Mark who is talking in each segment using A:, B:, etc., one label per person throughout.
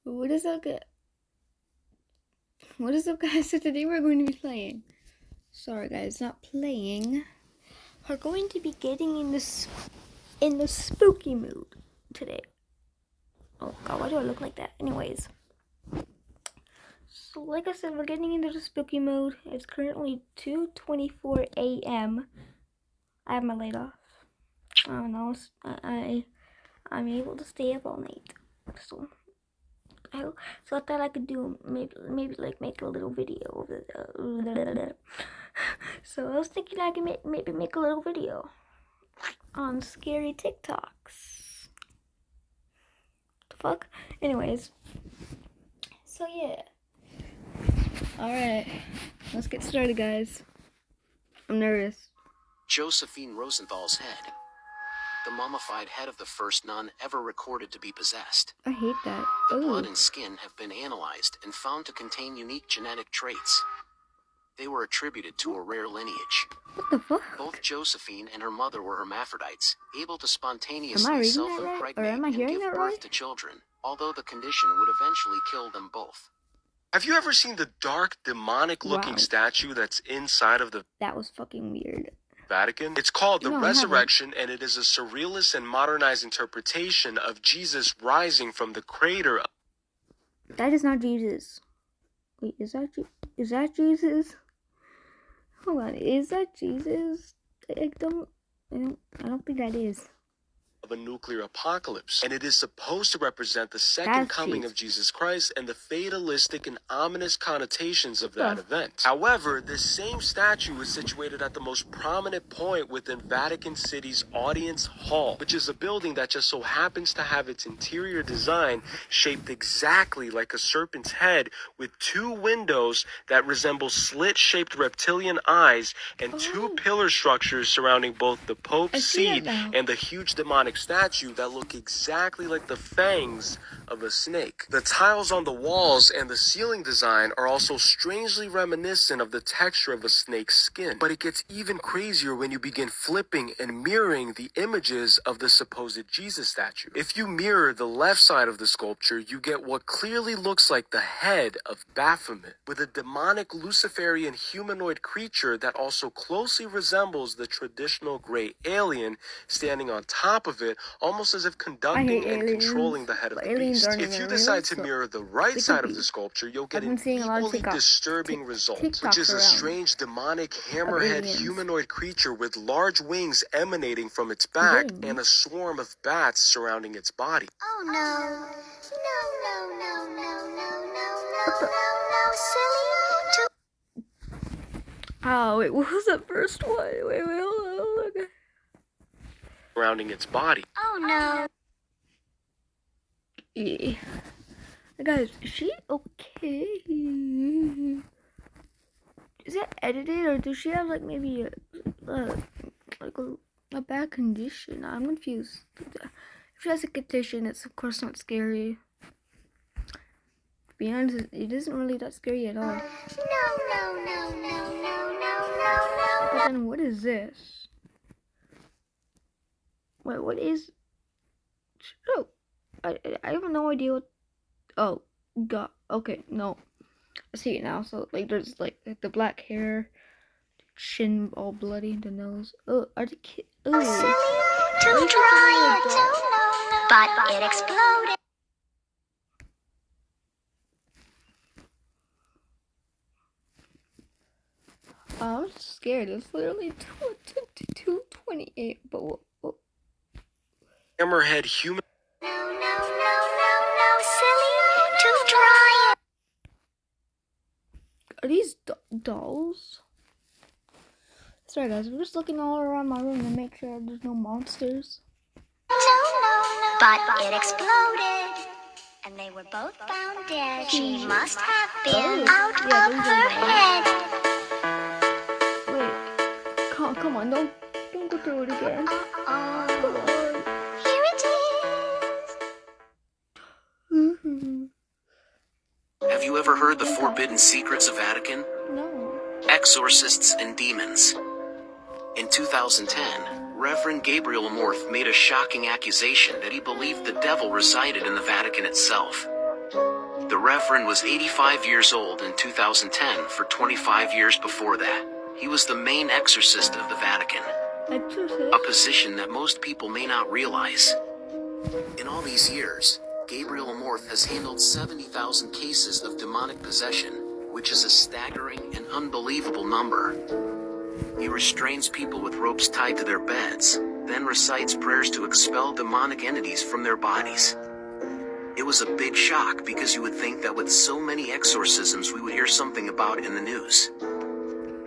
A: What is up, guys? So today we're going to be playing. Sorry, guys, not playing. We're going to be getting in the spooky mood today. Oh God, why do I look like that? Anyways, so like I said, we're getting into the spooky mood. It's currently 2:24 a.m. I have my light off. I don't know. I'm able to stay up all night. So I thought I could do maybe like make a little video of it. So I was thinking I could maybe make a little video on scary TikToks. The fuck? Anyways. So yeah. Alright. Let's get started, guys. I'm nervous.
B: Josephine Rosenthal's head. The mummified head of the first nun ever recorded to be possessed.
A: I hate that.
B: The blood and skin have been analyzed and found to contain unique genetic traits. They were attributed to a rare lineage.
A: What the fuck?
B: Both Josephine and her mother were hermaphrodites, able to
A: Am I
B: spontaneously
A: reading that
B: self-impregnate
A: right? Or am I
B: and
A: hearing
B: give
A: that
B: birth
A: right?
B: to children, although the condition would eventually kill them both.
C: Have you ever seen the dark, demonic-looking statue that's inside of the
A: That was fucking weird.
C: Vatican? It's called the
A: No, I haven't.
C: Resurrection, and it is a surrealist and modernized interpretation of Jesus rising from the crater.
A: That is not Jesus. Wait, is that Jesus? Hold on, is that Jesus? I don't think that is.
C: Of a nuclear apocalypse, and it is supposed to represent the second coming of Jesus Christ and the fatalistic and ominous connotations of that event. However, this same statue is situated at the most prominent point within Vatican City's Audience Hall, which is a building that just so happens to have its interior design shaped exactly like a serpent's head, with two windows that resemble slit-shaped reptilian eyes and two pillar structures surrounding both the Pope's seat and the huge demonic statue that look exactly like the fangs of a snake. The tiles on the walls and the ceiling design are also strangely reminiscent of the texture of a snake's skin. But it gets even crazier when you begin flipping and mirroring the images of the supposed Jesus statue. If you mirror the left side of the sculpture, you get what clearly looks like the head of Baphomet, with a demonic Luciferian humanoid creature that also closely resembles the traditional gray alien standing on top of it, almost as if conducting and controlling the head of the beast. If you decide to mirror the right side of the sculpture, you'll get an equally disturbing result, which is a strange demonic hammerhead humanoid creature with large wings emanating from its back and a swarm of bats surrounding its body.
D: Oh no. No, silly.
A: Oh, wait, what was the first one? Wait, hold on.
C: Surrounding its body.
D: Oh no.
A: Yeah. Guys, is she okay? Is that edited, or does she have like maybe a bad condition? I'm confused. If she has a condition, it's of course not scary. To be honest, it isn't really that scary at all.
D: No.
A: But then what is this? Wait, what is... Oh, I have no idea what... Oh, God. Okay, no. I see it now. So, like, there's, like the black hair, chin all bloody, the nose. Oh, are the kids... Oh,
D: To try it, but it exploded.
A: I'm scared. It's literally 2:28, but what?
C: Hammerhead human.
D: No, silly. To try it.
A: Are these dolls? Sorry guys, I'm just looking all around my room to make sure there's no monsters.
D: No. But it exploded. And they were both found dead. She must have been out of her head.
A: Wait, come on, don't go through it again. Come on.
D: Here it is.
B: Have you ever heard the forbidden secrets of Vatican?
A: No.
B: Exorcists and demons. In 2010, Reverend Gabriel Amorth made a shocking accusation that he believed the devil resided in the Vatican itself. The Reverend was 85 years old in 2010. For 25 years before that, he was the main exorcist of the Vatican.
A: Exorcist?
B: A position that most people may not realize. In all these years, Gabriel Amorth has handled 70,000 cases of demonic possession, which is a staggering and unbelievable number. He restrains people with ropes tied to their beds, then recites prayers to expel demonic entities from their bodies. It was a big shock because you would think that with so many exorcisms we would hear something about it in the news.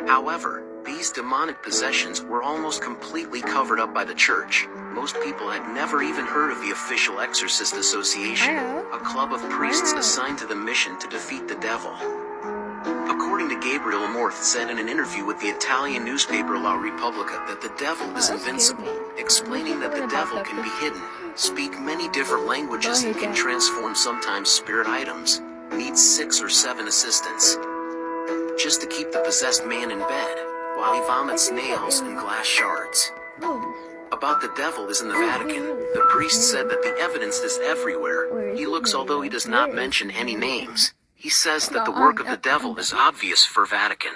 B: However, these demonic possessions were almost completely covered up by the church. Most people had never even heard of the official Exorcist Association, a club of priests assigned to the mission to defeat the devil. According to Gabriel Amorth said in an interview with the Italian newspaper La Repubblica that the devil is invincible, explaining that the devil can be hidden, speak many different languages and can transform sometimes spirit items, needs 6 or 7 assistants, just to keep the possessed man in bed, while he vomits nails and glass shards. About the devil is in the Vatican. The priest said that the evidence is everywhere. He looks, although he does not mention any names. He says that the work of the devil is obvious for Vatican.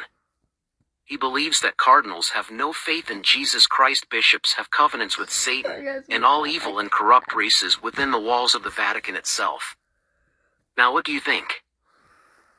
B: He believes that cardinals have no faith in Jesus Christ, bishops have covenants with Satan, and all evil and corrupt races within the walls of the Vatican itself. Now what do you think?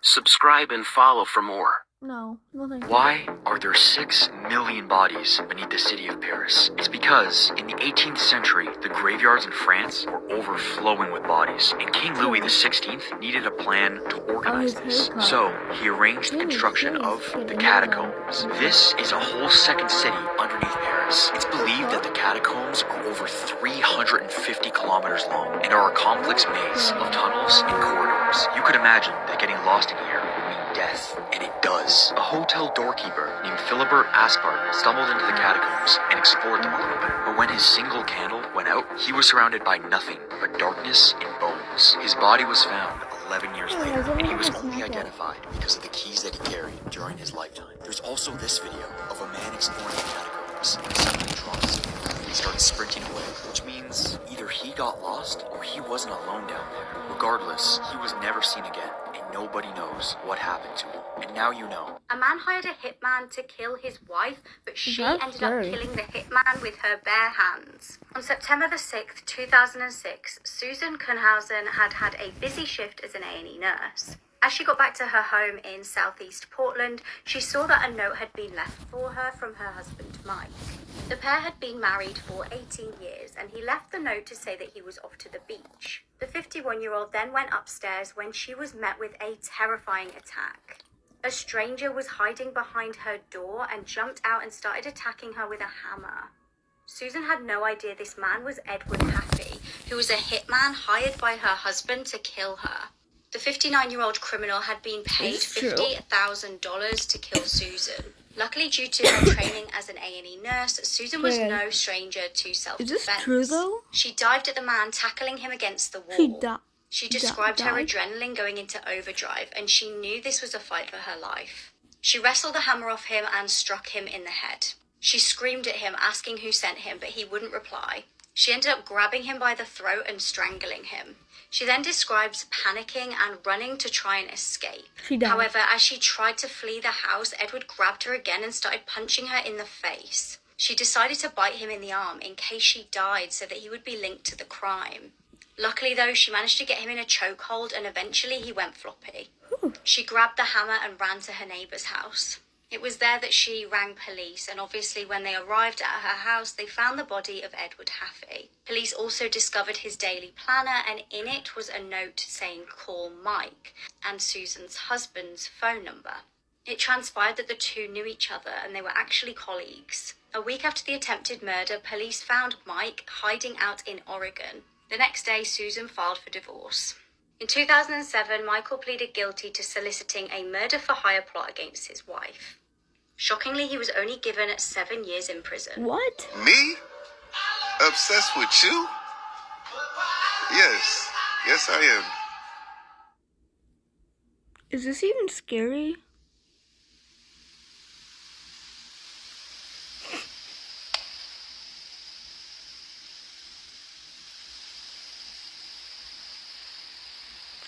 B: Subscribe and follow for more.
A: No, nothing.
E: Why are there 6 million bodies beneath the city of Paris? It's because in the 18th century, the graveyards in France were overflowing with bodies, and King Louis XVI needed a plan to organize this. So he arranged the construction of the catacombs. This is a whole second city underneath Paris. It's believed that the catacombs are over 350 kilometers long and are a complex maze of tunnels and corridors. You could imagine that getting lost in here would mean death, and it does. A hotel doorkeeper named Philibert Aspart stumbled into the catacombs and explored them a little bit. But when his single candle went out, he was surrounded by nothing but darkness and bones. His body was found 11 years later, and he was only identified because of the keys that he carried during his lifetime. There's also this video of a man exploring the catacombs, and suddenly drops to the ground and starts sprinting away, which means either he got lost or he wasn't alone down there. Regardless, he was never seen again, and nobody knows what happened to him. And now you know.
F: A man hired a hitman to kill his wife, but she
A: That's
F: ended
A: scary.
F: up killing the hitman with her bare hands. On September the 6th, 2006, Susan Kuhnhausen had had a busy shift as an A&E nurse. As she got back to her home in southeast Portland, she saw that a note had been left for her from her husband, Mike. The pair had been married for 18 years, and he left the note to say that he was off to the beach. The 51-year-old then went upstairs when she was met with a terrifying attack. A stranger was hiding behind her door and jumped out and started attacking her with a hammer. Susan had no idea this man was Edward Haffey, who was a hitman hired by her husband to kill her. The 59-year-old criminal had been paid $50,000 to kill Susan. Luckily, due to her training as an A&E nurse, Susan was no stranger to self-defense.
A: Is this true, though?
F: She dived at the man, tackling him against the wall. She described her adrenaline going into overdrive, and she knew this was a fight for her life. She wrestled the hammer off him and struck him in the head. She screamed at him, asking who sent him, but he wouldn't reply. She ended up grabbing him by the throat and strangling him. She then describes panicking and running to try and escape. However, as she tried to flee the house, Edward grabbed her again and started punching her in the face. She decided to bite him in the arm in case she died so that he would be linked to the crime. Luckily, though, she managed to get him in a chokehold and eventually he went floppy. She grabbed the hammer and ran to her neighbour's house. It was there that she rang police, and obviously when they arrived at her house, they found the body of Edward Haffey. Police also discovered his daily planner, and in it was a note saying call Mike and Susan's husband's phone number. It transpired that the two knew each other and they were actually colleagues. A week after the attempted murder, police found Mike hiding out in Oregon. The next day, Susan filed for divorce. In 2007, Michael pleaded guilty to soliciting a murder-for-hire plot against his wife. Shockingly, he was only given 7 years in prison.
A: What?
G: Me? Obsessed with you? Yes. Yes, I am.
A: Is this even scary?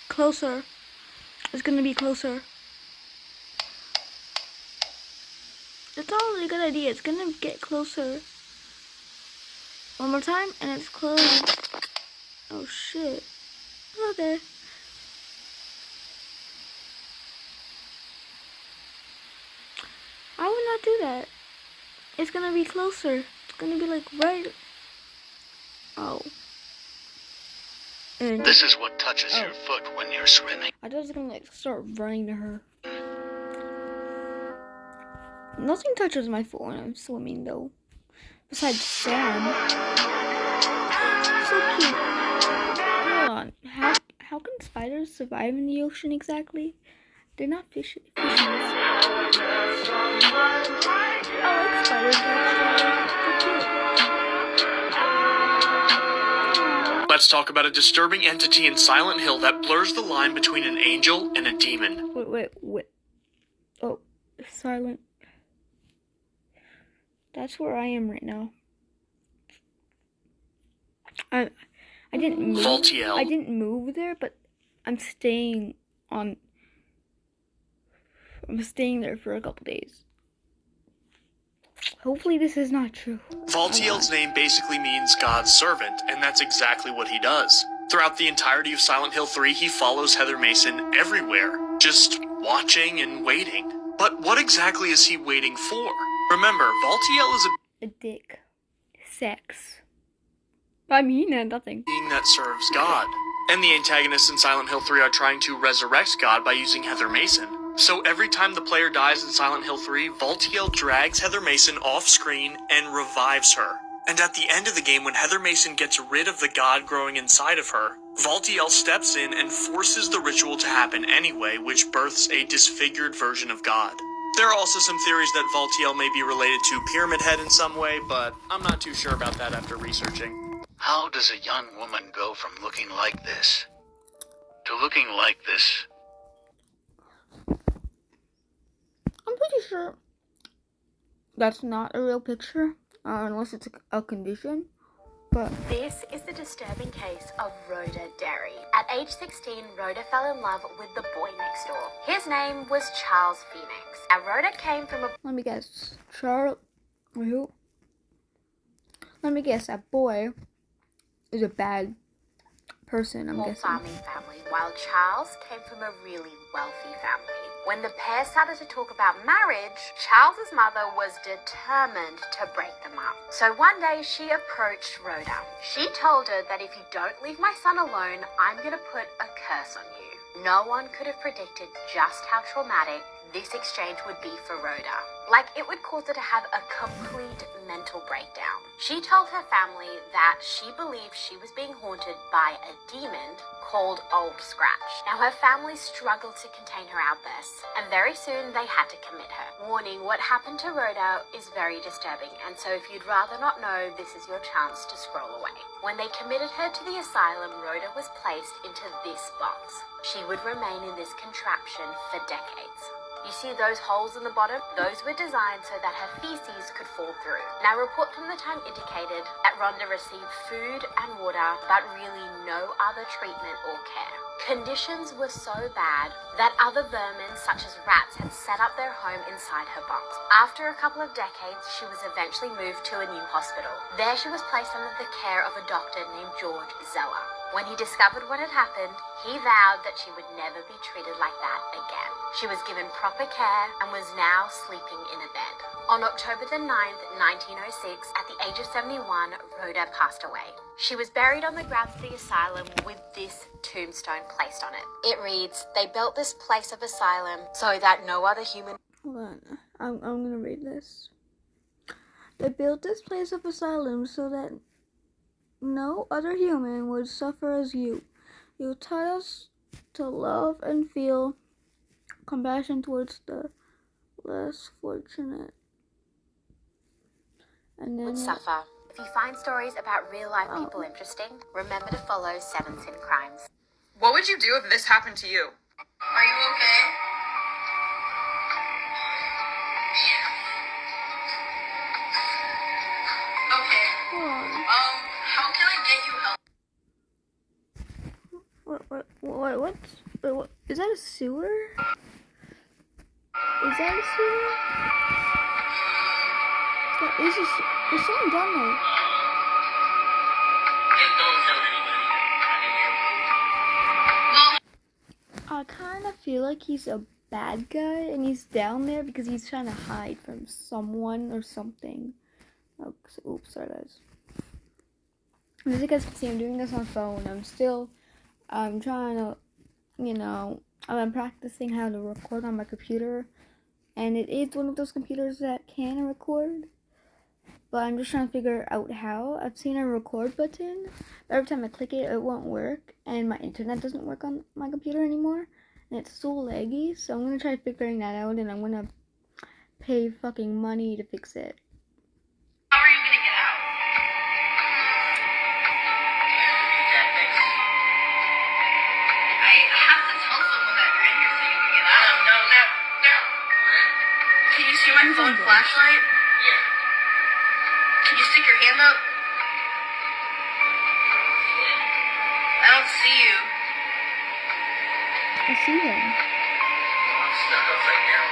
A: Closer. It's gonna be closer. It's always a good idea. It's gonna get closer. One more time, and it's closed. Oh shit. Okay. I would not do that. It's gonna be closer. It's gonna be like right. Oh. And
B: This is what touches your foot when you're swimming.
A: I thought I was gonna like start running to her. Nothing touches my foot when I'm swimming though. Besides sand. So cute. Hold on. How can spiders survive in the ocean exactly? They're not fishes. I like spiders actually.
C: Let's talk about a disturbing entity in Silent Hill that blurs the line between an angel and a demon.
A: Wait. Oh, silent. That's where I am right now. I didn't move.
C: Valtiel.
A: I didn't move there, but I'm staying there for a couple days. Hopefully this is not true.
C: Valtiel's name basically means God's servant, and that's exactly what he does. Throughout the entirety of Silent Hill 3, he follows Heather Mason everywhere, just watching and waiting. But what exactly is he waiting for? Remember, Valtiel is
A: a dick. Sex. I mean, nothing.
C: Being that serves God. And the antagonists in Silent Hill 3 are trying to resurrect God by using Heather Mason. So every time the player dies in Silent Hill 3, Valtiel drags Heather Mason off screen and revives her. And at the end of the game, when Heather Mason gets rid of the God growing inside of her, Valtiel steps in and forces the ritual to happen anyway, which births a disfigured version of God. There are also some theories that Valtiel may be related to Pyramid Head in some way, but I'm not too sure about that after researching.
B: How does a young woman go from looking like this to looking like this?
A: I'm pretty sure that's not a real picture, unless it's a condition. But
H: this is the disturbing case of Rhoda Derry. At age 16, Rhoda fell in love with the boy next door. His name was Charles Phoenix. Now, Rhoda came from a...
A: Let me guess. Who? Let me guess. That boy is a bad person, I'm guessing.
H: Farming family, while Charles came from a really wealthy family. When the pair started to talk about marriage, Charles's mother was determined to break them up. So one day she approached Rhoda. She told her that if you don't leave my son alone, I'm going to put a curse on you. No one could have predicted just how traumatic this exchange would be for Rhoda. Like, it would cause her to have a complete mental breakdown. She told her family that she believed she was being haunted by a demon called Old Scratch. Now, her family struggled to contain her outbursts, and very soon they had to commit her. Warning, what happened to Rhoda is very disturbing, and so if you'd rather not know, this is your chance to scroll away. When they committed her to the asylum, Rhoda was placed into this box. She would remain in this contraption for decades. You see those holes in the bottom? Those were designed so that her feces could fall through. Now, reports from the time indicated that Rhonda received food and water, but really no other treatment or care. Conditions were so bad that other vermin, such as rats, had set up their home inside her box. After a couple of decades, she was eventually moved to a new hospital. There she was placed under the care of a doctor named George Zeller. When he discovered what had happened, he vowed that she would never be treated like that again. She was given proper care and was now sleeping in a bed. On October the 9th, 1906, at the age of 71, Rhoda passed away. She was buried on the grounds of the asylum with this tombstone placed on it. It reads, "They built this place of asylum so that no other human..."
A: Hold on, I'm gonna read this. They built this place of asylum so that no other human would suffer as you. You taught us to love and feel compassion towards the less fortunate. And then
H: would suffer. If you find stories about real-life people interesting, remember to follow 7 Sin Crimes.
I: What would you do if this happened to you?
J: Are you okay? Okay. How can I get you help?
A: What's Wait, what? Is that a sewer? Is that a sewer? There's someone down there. I kind of feel like he's a bad guy and he's down there because he's trying to hide from someone or something. Oh, oops, sorry guys. As you guys can see, I'm doing this on phone. I'm trying to, I'm practicing how to record on my computer. And it is one of those computers that can record. But I'm just trying to figure out how. I've seen a record button. But every time I click it, it won't work. And my internet doesn't work on my computer anymore. And it's so laggy. So I'm going to try figuring that out. And I'm going to pay fucking money to fix it.
J: How are you gonna get out? I have to tell someone that you're in here so you can get out. No. Can you see my phone flashlight? Yeah. Can you stick your hand up? I don't see you.
A: I see him.
J: I'm stuck upside down.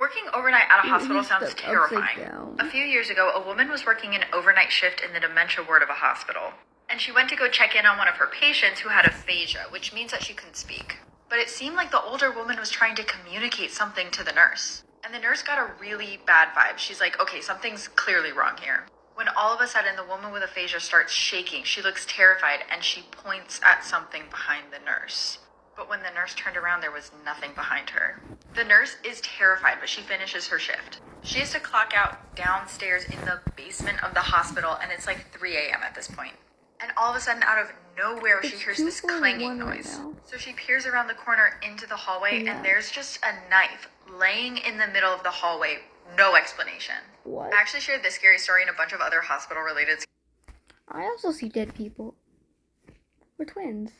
H: Working overnight at a hospital sounds
A: Upside
H: terrifying.
A: down.
H: A few years ago, a woman was working an overnight shift in the dementia ward of a hospital. And she went to go check in on one of her patients who had aphasia, which means that she couldn't speak. But it seemed like the older woman was trying to communicate something to the nurse. And the nurse got a really bad vibe. She's like, okay, something's clearly wrong here. When all of a sudden the woman with aphasia starts shaking, she looks terrified and she points at something behind the nurse. But when the nurse turned around, there was nothing behind her. The nurse is terrified, but she finishes her shift. She has to clock out downstairs in the basement of the hospital, and it's like 3 a.m. at this point. And all of a sudden, out of nowhere, she hears this clanging noise. So she peers around the corner into the hallway, and there's just a knife laying in the middle of the hallway. No explanation.
A: What?
H: I actually shared this scary story and a bunch of other hospital-related.
A: I also see dead people. We're twins.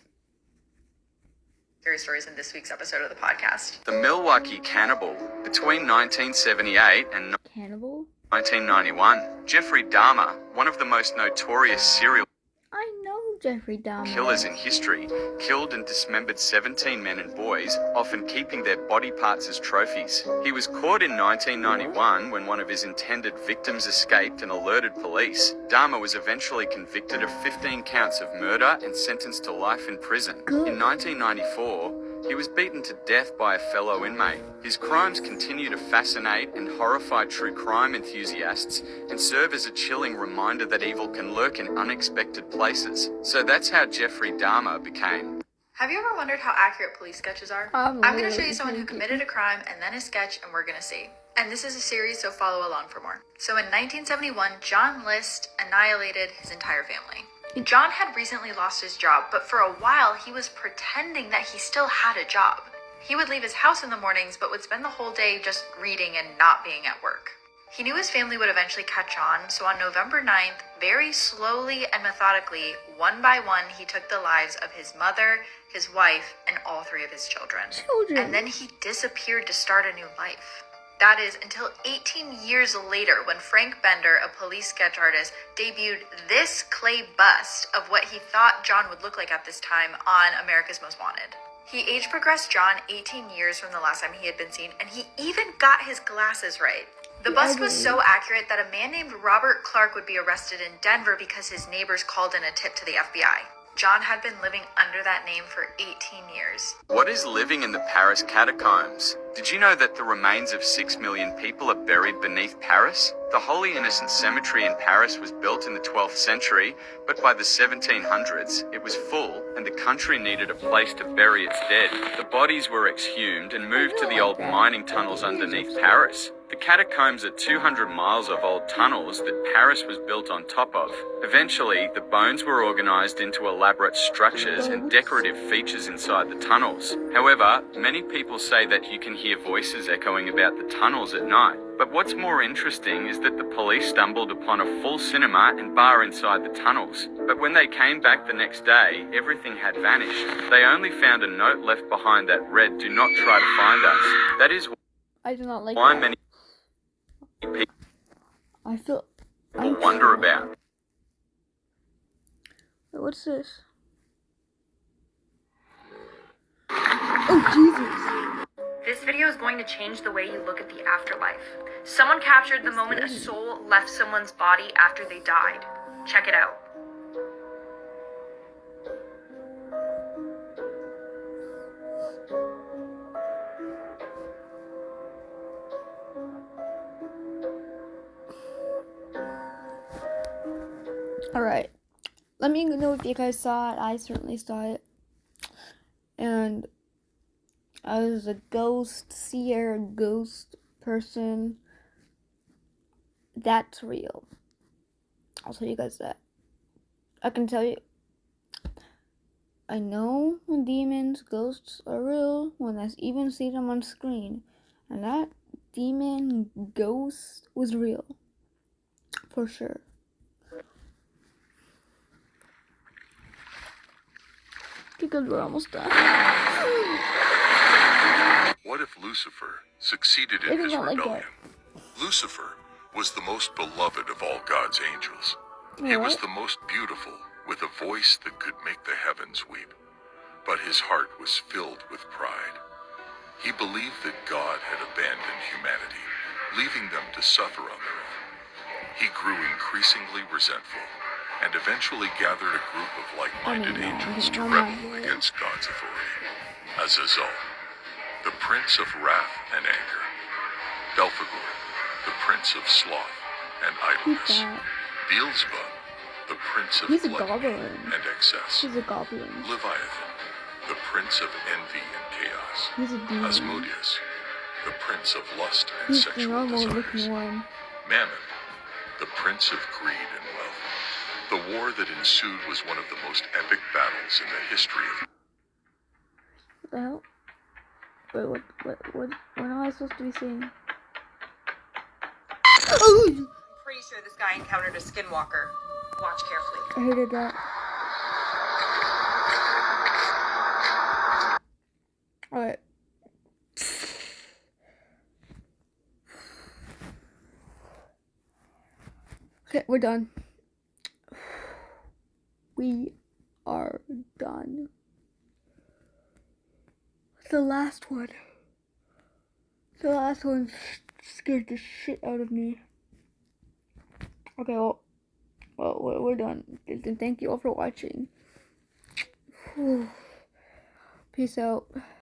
H: Scary stories in this week's episode of the podcast.
E: The Milwaukee Cannibal. Between 1978 and
A: Cannibal?
E: 1991, Jeffrey Dahmer, one of the most notorious serial
A: I know Jeffrey Dahmer.
E: killers in history, killed and dismembered 17 men and boys, often keeping their body parts as trophies. He was caught in 1991 when one of his intended victims escaped and alerted police. Dahmer was eventually convicted of 15 counts of murder and sentenced to life in prison. In 1994, he was beaten to death by a fellow inmate. His crimes continue to fascinate and horrify true crime enthusiasts and serve as a chilling reminder that evil can lurk in unexpected places. So that's how Jeffrey Dahmer became.
H: Have you ever wondered how accurate police sketches are? I'm going to show you someone who committed a crime and then a sketch, and we're going to see. And this is a series, so follow along for more. So in 1971, John List annihilated his entire family. John had recently lost his job, but for a while he was pretending that he still had a job. He would leave his house in the mornings, but would spend the whole day just reading and not being at work. He knew his family would eventually catch on, so on November 9th, very slowly and methodically, one by one, he took the lives of his mother, his wife, and all 3 of his children. And then he disappeared to start a new life. That is, until 18 years later, when Frank Bender, a police sketch artist, debuted this clay bust of what he thought John would look like at this time on America's Most Wanted. He age progressed John 18 years from the last time he had been seen, and he even got his glasses right. The bust was so accurate that a man named Robert Clark would be arrested in Denver because his neighbors called in a tip to the FBI. John had been living under that name for 18 years.
E: What is living in the Paris catacombs? Did you know that the remains of 6 million people are buried beneath Paris? The Holy Innocents Cemetery in Paris was built in the 12th century, but by the 1700s, it was full, and the country needed a place to bury its dead. The bodies were exhumed and moved to the old mining tunnels underneath Paris. The catacombs are 200 miles of old tunnels that Paris was built on top of. Eventually, the bones were organized into elaborate structures and decorative features inside the tunnels. However, many people say that you can hear voices echoing about the tunnels at night. But what's more interesting is that the police stumbled upon a full cinema and bar inside the tunnels. But when they came back the next day, everything had vanished. They only found a note left behind that read, "Do not try to find us." That is
A: I do not like
E: why
A: that.
E: many people
A: I
E: wonder about.
A: Wait, what's this? Oh, Jesus.
I: This video is going to change the way you look at the afterlife. Someone captured the moment a soul left someone's body after they died. Check it out.
A: Alright. Let me know if you guys saw it. I certainly saw it. And I was a ghost seer, ghost person. That's real. I'll tell you guys that. I can tell you. I know when demons, ghosts are real when I even see them on screen. And that demon ghost was real. For sure. Because we're almost done.
K: What if Lucifer succeeded in his rebellion? Lucifer was the most beloved of all God's angels. He was the most beautiful, with a voice that could make the heavens weep. But his heart was filled with pride. He believed that God had abandoned humanity, leaving them to suffer on their own. He grew increasingly resentful, and eventually gathered a group of like-minded angels to rebel against God's authority. Azazel, the prince of wrath and anger. Belphegor, the prince of sloth and idleness. Beelzebub, the prince of gluttony and excess.
A: He's a goblin.
K: Leviathan, the prince of envy and chaos.
A: He's a demon.
K: Asmodeus, the prince of lust and
A: He's
K: sexual
A: the normal
K: desires.
A: looking one.
K: Mammon, the prince of greed and wealth. The war that ensued was one of the most epic battles in the history of...
A: What the hell? Wait, what am I supposed to be saying?
I: I'm pretty sure this guy encountered a skinwalker. Watch carefully.
A: I hated that. Alright. Okay, we're done. We are done. The last one. The last one scared the shit out of me. Okay, well, we're done. Thank you all for watching. Peace out.